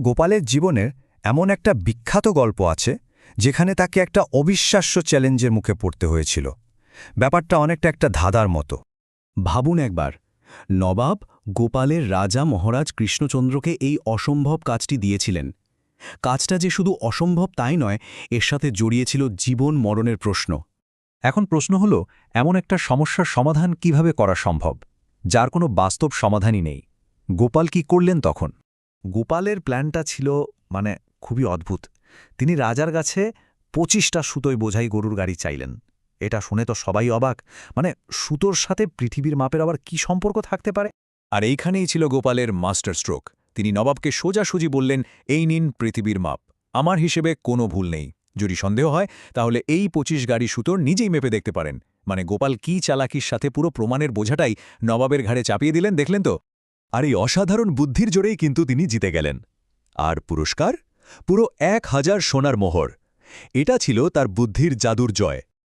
গোপালের জীবনের এমন একটা বিখ্যাত গল্প আছে যেখানে তাকে একটা অবিশ্বাস্য চ্যালেঞ্জের মুখে পড়তে হয়েছিল। ব্যাপারটা অনেকটা একটা ধাঁধার মতো। ভাবুন একবার, নবাব গোপালের রাজা মহারাজ কৃষ্ণচন্দ্রকে এই অসম্ভব কাজটি দিয়েছিলেন। কাজটা যে শুধু অসম্ভব তাই নয়, এর সাথে জড়িয়েছিল জীবন মরণের প্রশ্ন। এখন প্রশ্ন হল, এমন একটা সমস্যার সমাধান কিভাবে করা সম্ভব, যার কোনো বাস্তব সমাধানই নেই? গোপাল কি করলেন তখন? গোপালের প্ল্যানটা ছিল খুবই অদ্ভুত। তিনি রাজার কাছে 25টা সুতোয় বোঝাই গরুর গাড়ি চাইলেন। এটা শুনে তো সবাই অবাক। সুতোর সাথে পৃথিবীর মাপের আবার কি সম্পর্ক থাকতে পারে? আর এইখানেই ছিল গোপালের মাস্টার স্ট্রোক। তিনি নবাবকে সোজাসুজি বললেন, এই নিন পৃথিবীর মাপ, আমার হিসেবে কোনো ভুল নেই। যদি সন্দেহ হয় তাহলে এই 25 গাড়ি সুতোর নিজেই মেপে দেখতে পারেন। গোপাল কি চালাকির সাথে পুরো প্রমাণের বোঝাটাই নবাবের ঘাড়ে চাপিয়ে দিলেন, দেখলেন তো? আর এই অসাধারণ বুদ্ধির জোরেই কিন্তু তিনি জিতে গেলেন। আর পুরস্কার? পুরো 1000 সোনার মোহর। এটা ছিল তার বুদ্ধির জাদুর জয়।